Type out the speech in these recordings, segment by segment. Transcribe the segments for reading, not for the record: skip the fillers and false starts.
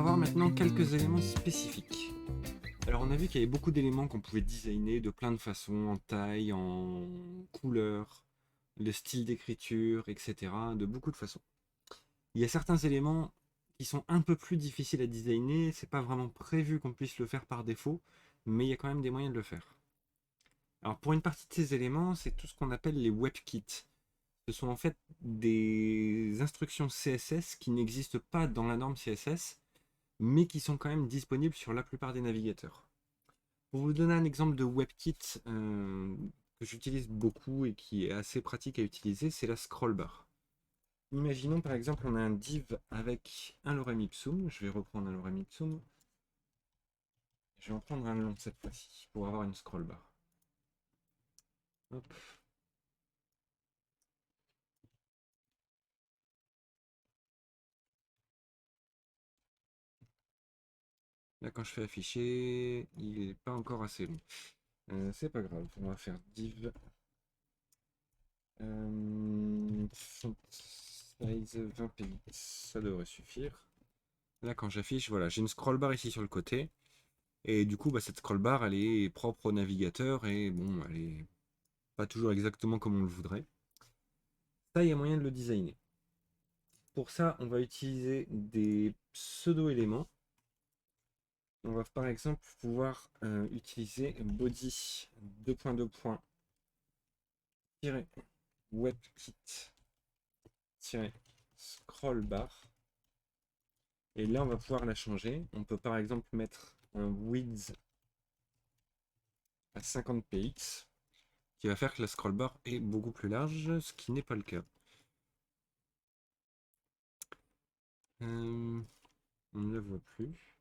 va voir maintenant quelques éléments spécifiques. Alors on a vu qu'il y avait beaucoup d'éléments qu'on pouvait designer de plein de façons, en taille, en couleur, le style d'écriture, etc. De beaucoup de façons. Il y a certains éléments qui sont un peu plus difficiles à designer, c'est pas vraiment prévu qu'on puisse le faire par défaut, mais il y a quand même des moyens de le faire. Alors pour une partie de ces éléments, c'est tout ce qu'on appelle les WebKits. Ce sont en fait des instructions CSS qui n'existent pas dans la norme CSS, mais qui sont quand même disponibles sur la plupart des navigateurs. Pour vous donner un exemple de WebKit que j'utilise beaucoup et qui est assez pratique à utiliser, c'est la scrollbar. Imaginons par exemple on a un div avec un lorem ipsum, je vais reprendre un lorem ipsum, je vais en prendre un long cette fois-ci pour avoir une scrollbar. Hop. Là quand je fais afficher, il n'est pas encore assez long. C'est pas grave, on va faire div font size 20 px, ça devrait suffire. Là quand j'affiche, voilà, j'ai une scrollbar ici sur le côté. Et du coup, cette scrollbar, elle est propre au navigateur et bon, elle est pas toujours exactement comme on le voudrait. Ça, il y a moyen de le designer. Pour ça, on va utiliser des pseudo-éléments. On va par exemple pouvoir utiliser body 2.2. WebKit scrollbar. Et là, on va pouvoir la changer. On peut par exemple mettre un width à 50 px, qui va faire que la scrollbar est beaucoup plus large, ce qui n'est pas le cas. On ne la voit plus.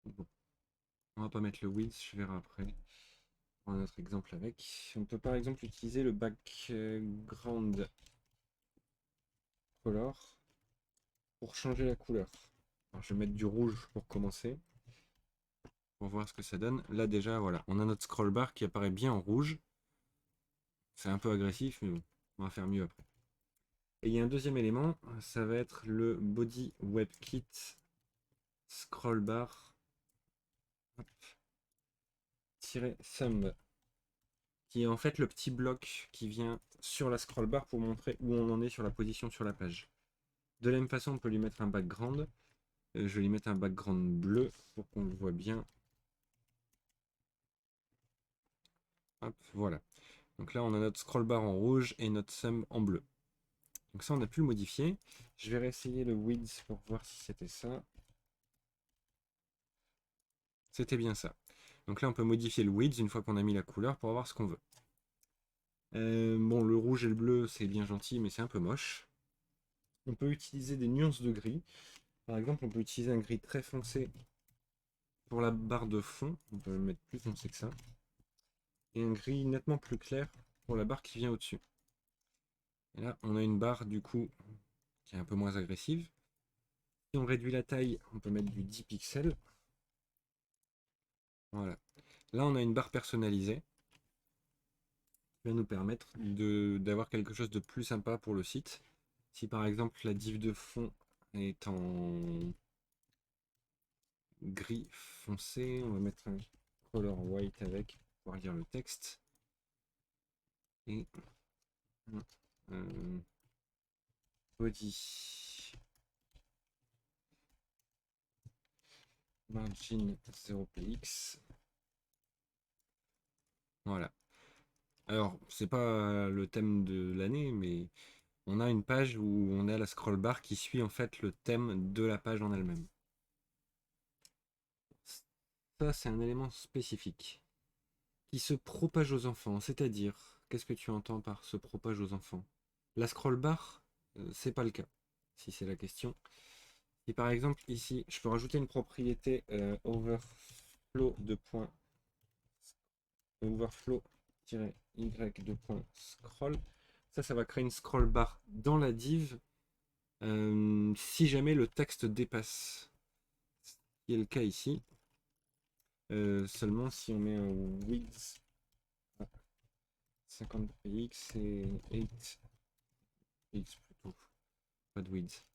Bon. On va pas mettre le width, je verrai après. On prend un autre exemple avec. On peut par exemple utiliser le background color pour changer la couleur. Alors, je vais mettre du rouge pour commencer, pour voir ce que ça donne. Là déjà, voilà, on a notre scroll bar qui apparaît bien en rouge. C'est un peu agressif, mais bon, on va faire mieux après. Et il y a un deuxième élément, ça va être le body WebKit scroll bar thumb, qui est en fait le petit bloc qui vient sur la scroll bar pour montrer où on en est sur la position sur la page. De la même façon, on peut lui mettre un background. Je vais lui mettre un background bleu pour qu'on le voit bien. Hop, voilà. Donc là, on a notre scroll bar en rouge et notre thumb en bleu. Donc ça, on a pu le modifier. Je vais réessayer le width pour voir si c'était ça. C'était bien ça. Donc là, on peut modifier le width une fois qu'on a mis la couleur pour avoir ce qu'on veut. Bon, le rouge et le bleu, c'est bien gentil, mais c'est un peu moche. On peut utiliser des nuances de gris. Par exemple, on peut utiliser un gris très foncé pour la barre de fond. On peut le mettre plus foncé que ça. Et un gris nettement plus clair pour la barre qui vient au-dessus. Et là, on a une barre du coup qui est un peu moins agressive. Si on réduit la taille, on peut mettre du 10 pixels. Voilà. Là, on a une barre personnalisée qui va nous permettre d'avoir quelque chose de plus sympa pour le site. Si par exemple la div de fond est en gris foncé, on va mettre un color white avec pour pouvoir lire le texte. Et body margin 0px. Voilà. Alors, c'est pas le thème de l'année, mais on a une page où on a la scroll bar qui suit en fait le thème de la page en elle-même. Ça, c'est un élément spécifique qui se propage aux enfants. C'est-à-dire, qu'est-ce que tu entends par se propage aux enfants? La scroll bar, c'est pas le cas, si c'est la question. Et par exemple, ici, je peux rajouter une propriété overflow de point overflow-y de point scroll. Ça va créer une scroll bar dans la div si jamais le texte dépasse. Ce qui est le cas ici. Seulement si on met un width à 50px et 8px plutôt. Pas de width.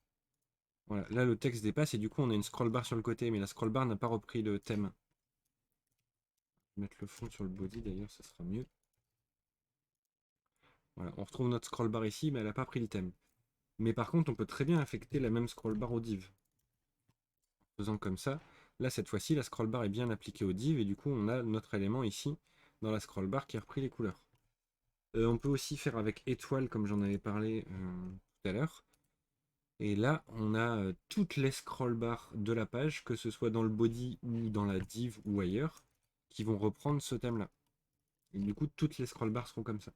Voilà, là le texte dépasse et du coup on a une scroll bar sur le côté, mais la scroll bar n'a pas repris le thème. Je vais mettre le fond sur le body d'ailleurs, ça sera mieux. Voilà, on retrouve notre scroll bar ici, mais elle n'a pas pris le thème. Mais par contre, on peut très bien affecter la même scroll bar au div. En faisant comme ça, là cette fois-ci, la scroll bar est bien appliquée au div et du coup on a notre élément ici dans la scroll bar qui a repris les couleurs. On peut aussi faire avec étoile comme j'en avais parlé tout à l'heure. Et là, on a toutes les scroll bars de la page, que ce soit dans le body ou dans la div ou ailleurs, qui vont reprendre ce thème-là. Et du coup, toutes les scroll bars seront comme ça.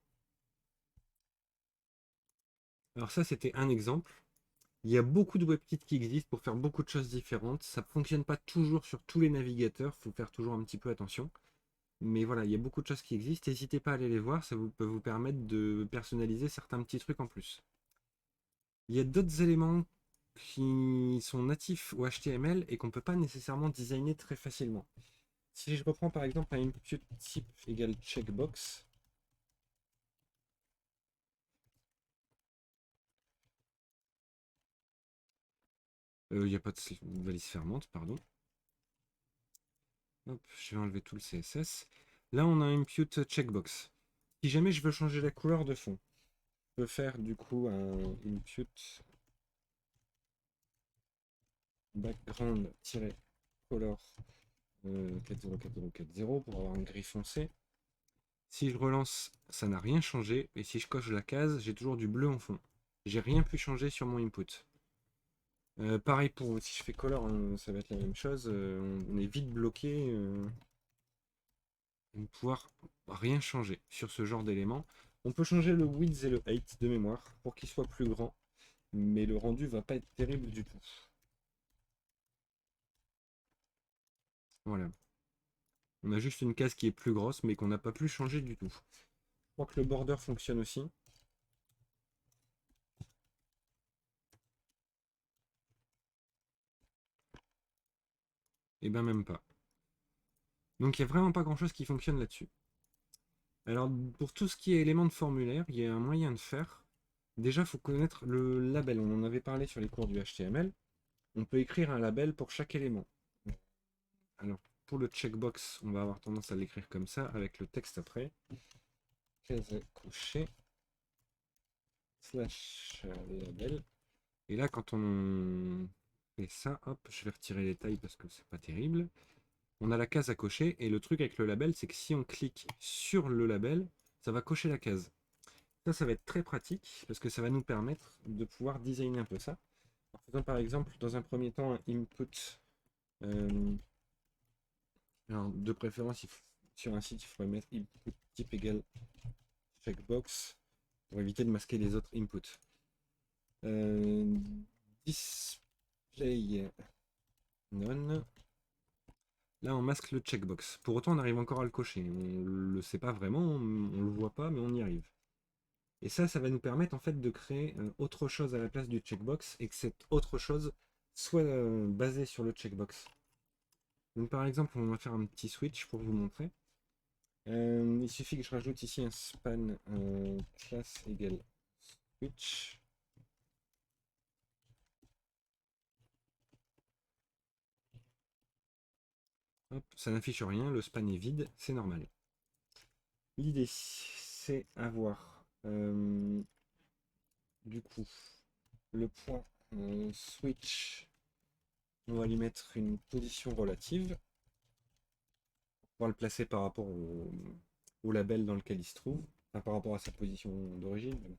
Alors ça, c'était un exemple. Il y a beaucoup de WebKits qui existent pour faire beaucoup de choses différentes. Ça ne fonctionne pas toujours sur tous les navigateurs, il faut faire toujours un petit peu attention. Mais voilà, il y a beaucoup de choses qui existent. N'hésitez pas à aller les voir, peut vous permettre de personnaliser certains petits trucs en plus. Il y a d'autres éléments qui sont natifs au HTML et qu'on ne peut pas nécessairement designer très facilement. Si je reprends par exemple un input type égale checkbox, il n'y a pas de valise fermante, pardon. Hop, je vais enlever tout le CSS. Là, on a un input checkbox. Si jamais je veux changer la couleur de fond, je peux faire du coup un input background-color 40440 pour avoir un gris foncé. Si je relance, ça n'a rien changé. Et si je coche la case, j'ai toujours du bleu en fond. J'ai rien pu changer sur mon input. Pareil pour si je fais color, hein, ça va être la même chose. On est vite bloqué. On ne pouvoir rien changer sur ce genre d'éléments. On peut changer le width et le height de mémoire pour qu'il soit plus grand. Mais le rendu va pas être terrible du tout. Voilà. On a juste une case qui est plus grosse, mais qu'on n'a pas pu changer du tout. Je crois que le border fonctionne aussi. Et ben même pas. Donc il n'y a vraiment pas grand chose qui fonctionne là-dessus. Alors pour tout ce qui est éléments de formulaire, il y a un moyen de faire. Déjà, il faut connaître le label. On en avait parlé sur les cours du HTML. On peut écrire un label pour chaque élément. Alors pour le checkbox, on va avoir tendance à l'écrire comme ça, avec le texte après. Case cochée slash label. Et là, quand on fait ça, hop, je vais retirer les tailles parce que c'est pas terrible. On a la case à cocher et le truc avec le label, c'est que si on clique sur le label, ça va cocher la case. Ça va être très pratique parce que ça va nous permettre de pouvoir designer un peu ça. En faisant par exemple, dans un premier temps, un input. Alors, de préférence, sur un site, il faudrait mettre input type égal checkbox pour éviter de masquer les autres inputs. Display none. Là, on masque le checkbox. Pour autant, on arrive encore à le cocher. On le sait pas vraiment, on le voit pas, mais on y arrive. Et ça va nous permettre en fait de créer autre chose à la place du checkbox et que cette autre chose soit basée sur le checkbox. Donc par exemple, on va faire un petit switch pour vous montrer. Il suffit que je rajoute ici un span class égale switch. Hop, ça n'affiche rien, le span est vide, c'est normal. L'idée, c'est avoir du coup le point switch. On va lui mettre une position relative pour pouvoir le placer par rapport au label dans lequel il se trouve, enfin, par rapport à sa position d'origine.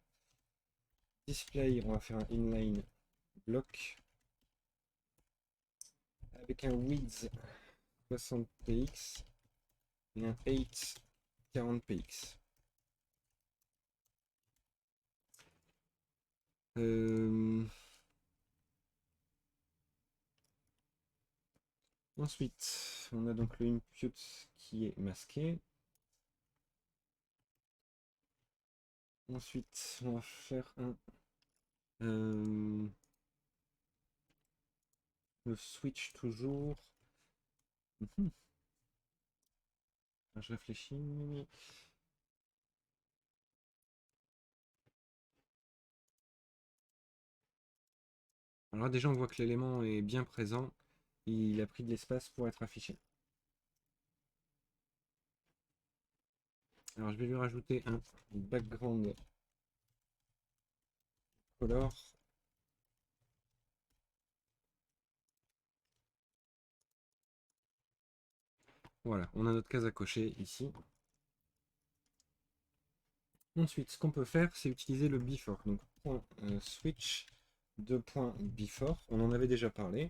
Display, on va faire un inline block avec un width 60px et un height 40px. Ensuite, on a donc le input qui est masqué. Ensuite, on va faire le switch toujours. Mhm. Je réfléchis. Alors là, déjà, on voit que l'élément est bien présent. Il a pris de l'espace pour être affiché. Alors, je vais lui rajouter un background color. Voilà, on a notre case à cocher ici. Ensuite, ce qu'on peut faire, c'est utiliser le before. Donc, switch, 2.before. On en avait déjà parlé.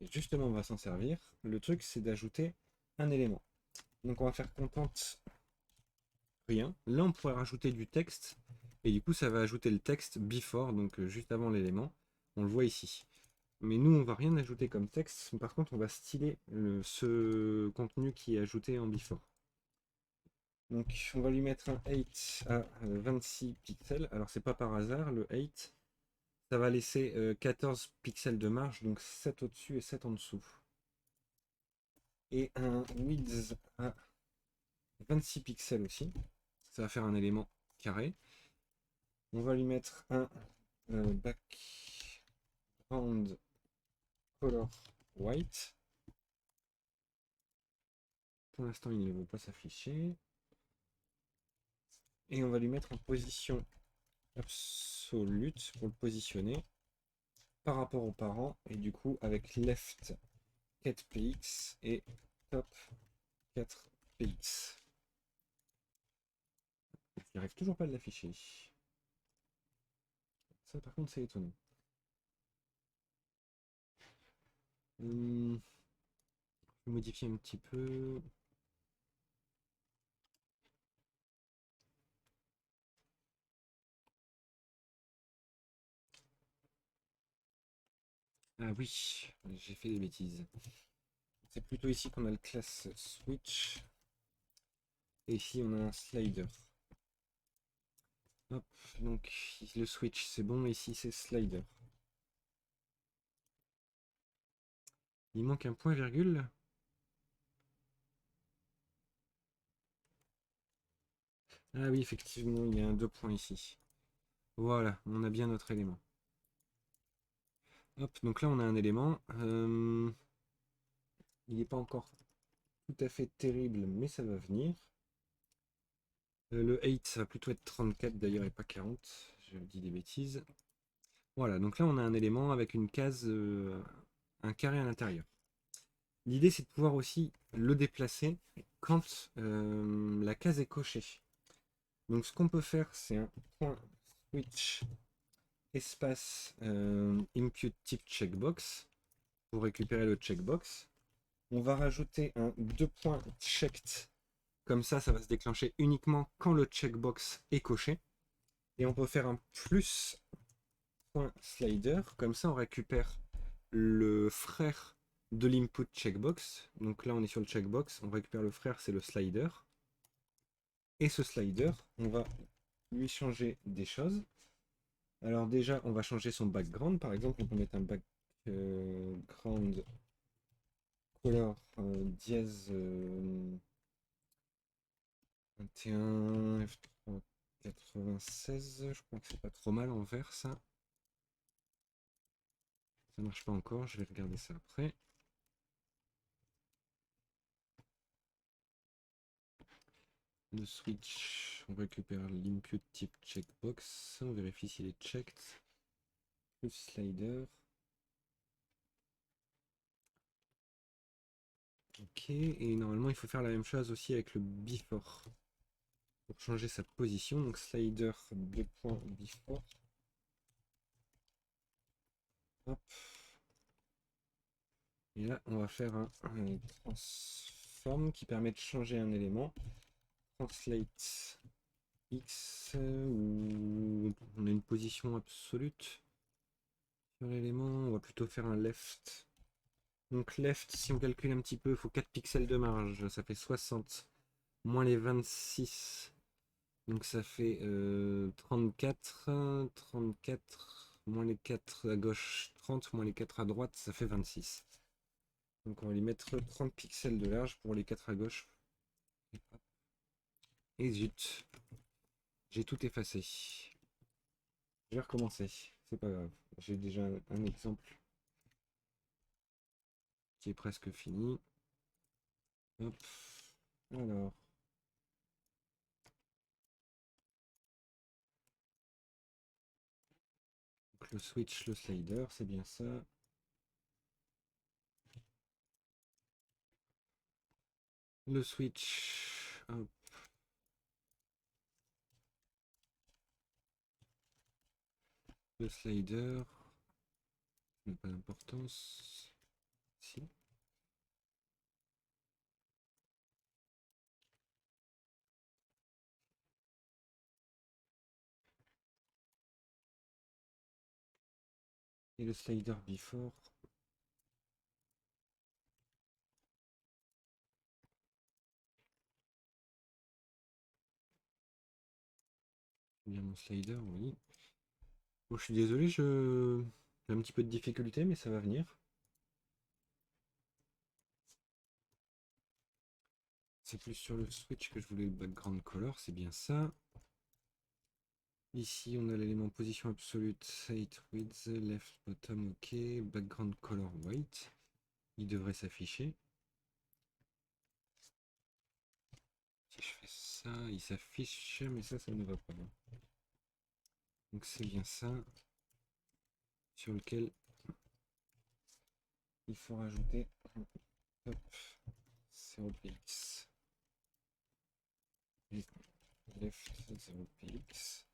Et justement, on va s'en servir. Le truc, c'est d'ajouter un élément. Donc, on va faire content rien. Là, on pourrait rajouter du texte. Et du coup, ça va ajouter le texte before, donc juste avant l'élément. On le voit ici. Mais nous, on va rien ajouter comme texte. Par contre, on va styler ce contenu qui est ajouté en before. Donc, on va lui mettre un height à 26 pixels. Alors, c'est pas par hasard, le height. Ça va laisser 14 pixels de marge, donc 7 au-dessus et 7 en dessous. Et un width à 26 pixels aussi. Ça va faire un élément carré. On va lui mettre un background color white. Pour l'instant, il ne veut pas s'afficher. Et on va lui mettre en position absolute pour le positionner par rapport aux parents. Et du coup, avec left 4px et top 4px. Il n'arrive toujours pas à l'afficher. Ça, par contre, c'est étonnant. Je vais modifier un petit peu. Ah oui, j'ai fait des bêtises. C'est plutôt ici qu'on a le class switch. Et ici, on a un slider. Hop, donc le switch, c'est bon. Ici, c'est slider. Il manque un point virgule. Ah oui, effectivement, il y a un deux points ici. Voilà, on a bien notre élément. Hop, donc là, on a un élément. Il n'est pas encore tout à fait terrible, mais ça va venir. Le 8, ça va plutôt être 34 d'ailleurs et pas 40. Je dis des bêtises. Voilà, donc là on a un élément avec une case, un carré à l'intérieur. L'idée c'est de pouvoir aussi le déplacer quand la case est cochée. Donc ce qu'on peut faire c'est un point switch espace input type checkbox pour récupérer le checkbox. On va rajouter un deux points checked. Comme ça va se déclencher uniquement quand le checkbox est coché. Et on peut faire un plus point slider. Comme ça, on récupère le frère de l'input checkbox. Donc là, on est sur le checkbox. On récupère le frère, c'est le slider. Et ce slider, on va lui changer des choses. Alors déjà, on va changer son background. Par exemple, on peut mettre un background color dièse 21 F3 96. Je crois que c'est pas trop mal en vert ça. Ça marche pas encore, je vais regarder ça après. Le switch, on récupère l'input type checkbox, on vérifie s'il est checked. Le slider. Ok, et normalement il faut faire la même chose aussi avec le before. Pour changer sa position, donc slider 2.before. Hop. Et là on va faire un transform qui permet de changer un élément. Translate X, où on a une position absolute sur l'élément, on va plutôt faire un left. Donc left, si on calcule un petit peu, il faut 4 pixels de marge, ça fait 60, moins les 26, donc ça fait 34, 34, moins les 4 à gauche, 30, moins les 4 à droite, ça fait 26. Donc on va lui mettre 30 pixels de large pour les 4 à gauche. Et zut, j'ai tout effacé. Je vais recommencer. c'est pas grave. J'ai déjà un exemple qui est presque fini. Hop. Alors. Donc le switch, le slider, c'est bien ça. Le switch. Hop. Le slider. N'a pas d'importance. Si. Et le slider before. Bien mon slider, oui. Bon, je suis désolé, j'ai un petit peu de difficulté, mais ça va venir. C'est plus sur le switch que je voulais le background color, c'est bien ça. Ici, on a l'élément position absolute, height, width, left, bottom, ok, background color white. Il devrait s'afficher. Si je fais ça, il s'affiche, mais ça ne va pas. Donc c'est bien ça sur lequel il faut rajouter hop, 0px. Left 0px.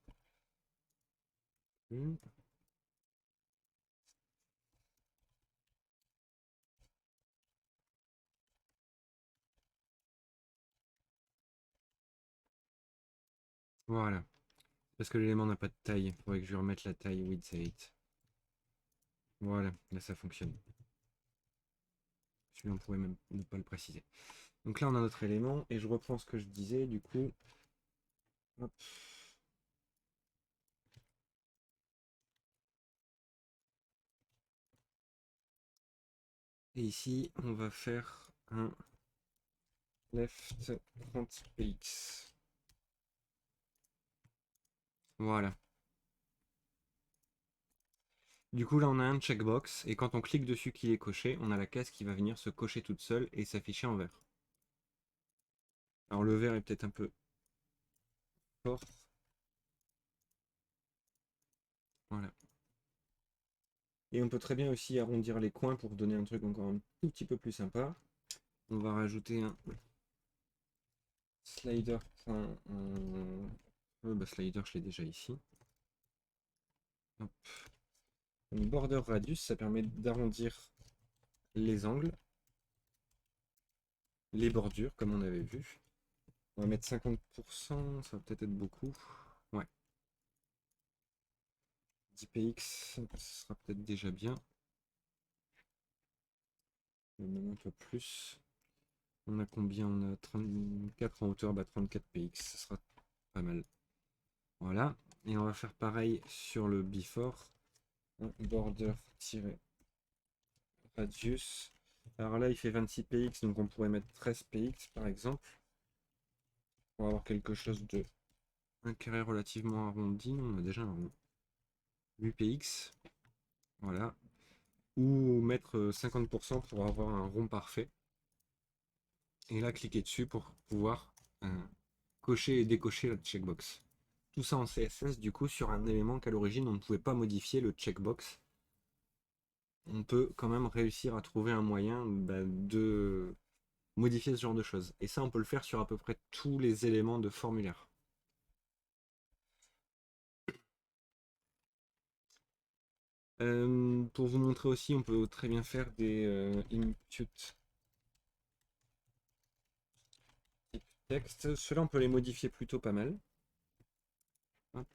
Voilà. Parce que l'élément n'a pas de taille. Il faudrait que je lui remette la taille width 8. Voilà, là ça fonctionne. Celui-là on pourrait même ne pas le préciser. Donc là on a notre élément et je reprends ce que je disais du coup. Hop. Et ici on va faire un left 30px. Voilà. Du coup là on a un checkbox et quand on clique dessus qui est coché, on a la case qui va venir se cocher toute seule et s'afficher en vert. Alors le vert est peut-être un peu fort. Voilà. Et on peut très bien aussi arrondir les coins pour donner un truc encore un tout petit peu plus sympa. On va rajouter un slider. Slider, je l'ai déjà ici. Hop. Une border radius, ça permet d'arrondir les angles, les bordures, comme on avait vu. On va mettre 50%, ça va peut-être être beaucoup. Ouais. 10px, ce sera peut-être déjà bien. Même un peu plus. On a combien? On a 34 en hauteur, 34px, ce sera pas mal. Voilà. Et on va faire pareil sur le before. Un border-radius. Alors là, il fait 26px, donc on pourrait mettre 13px par exemple. Pour avoir quelque chose de un carré relativement arrondi. On a déjà un rond. 8px. Voilà. Ou mettre 50% pour avoir un rond parfait. Et là, cliquer dessus pour pouvoir cocher et décocher la checkbox. Tout ça en CSS, du coup, sur un élément qu'à l'origine, on ne pouvait pas modifier, le checkbox. On peut quand même réussir à trouver un moyen de modifier ce genre de choses. Et ça, on peut le faire sur à peu près tous les éléments de formulaire. Pour vous montrer aussi, on peut très bien faire des input type texte. Ceux-là, on peut les modifier plutôt pas mal. Hop.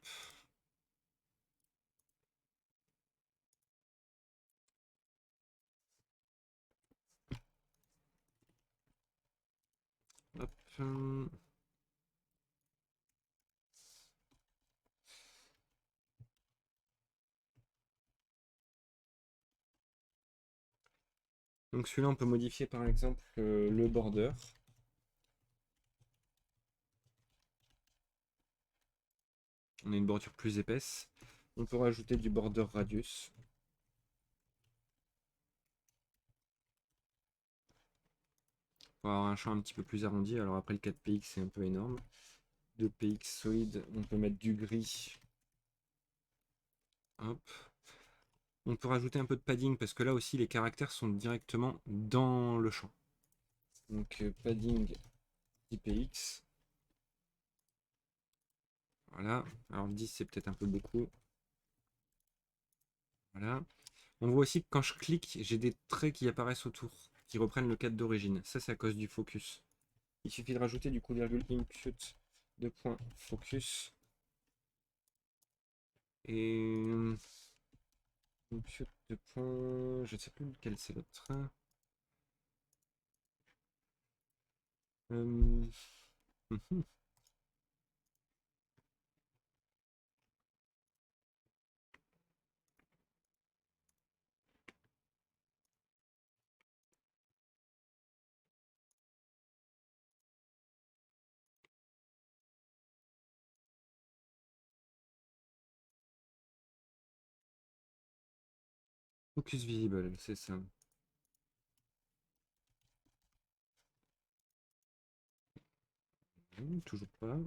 Hop. Donc celui-là, on peut modifier par exemple le border. On a une bordure plus épaisse. On peut rajouter du border radius. Pour avoir un champ un petit peu plus arrondi. Alors après le 4px c'est un peu énorme. 2px solide, on peut mettre du gris. Hop. On peut rajouter un peu de padding parce que là aussi les caractères sont directement dans le champ. Donc padding 10px. Voilà. Alors 10 c'est peut-être un peu beaucoup. Voilà. On voit aussi que quand je clique, j'ai des traits qui apparaissent autour, qui reprennent le cadre d'origine. Ça c'est à cause du focus. Il suffit de rajouter du coup virgule input de point focus. Et input de point. Je ne sais plus lequel c'est l'autre. Euh, Focus visible, c'est ça. Toujours pas.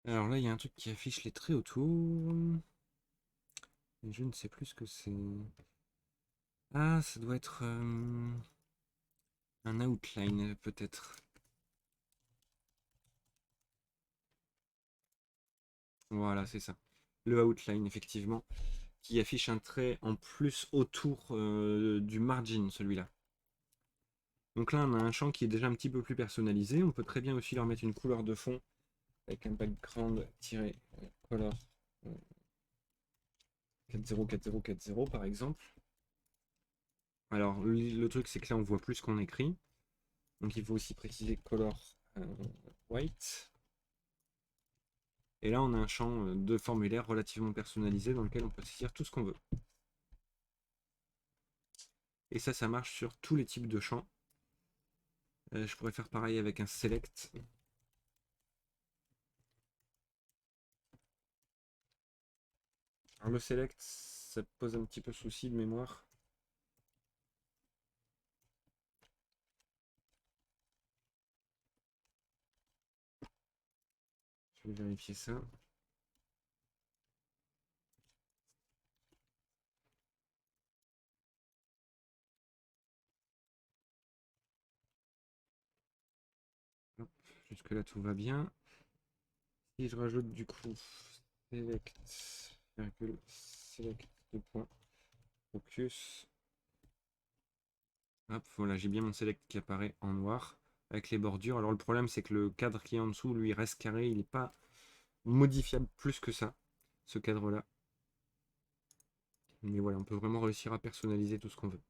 Alors là, il y a un truc qui affiche les traits autour. Et je ne sais plus ce que c'est. Ah, ça doit être un outline, peut-être. Voilà, c'est ça. Le outline, effectivement, qui affiche un trait en plus autour du margin, celui-là. Donc là, on a un champ qui est déjà un petit peu plus personnalisé. On peut très bien aussi leur mettre une couleur de fond avec un background-color 404040 par exemple. Alors, le truc, c'est que là, on voit plus ce qu'on écrit. Donc, il faut aussi préciser color white. Et là, on a un champ de formulaire relativement personnalisé dans lequel on peut saisir tout ce qu'on veut. Et ça marche sur tous les types de champs. Je pourrais faire pareil avec un select. Alors, le select, ça pose un petit peu souci de mémoire. Je vais vérifier ça. Jusque là tout va bien. Si je rajoute du coup select, select de point focus. Hop, voilà, j'ai bien mon select qui apparaît en noir avec les bordures. Alors le problème c'est que le cadre qui est en dessous, lui, reste carré, il n'est pas modifiable plus que ça, ce cadre-là. Mais voilà, on peut vraiment réussir à personnaliser tout ce qu'on veut.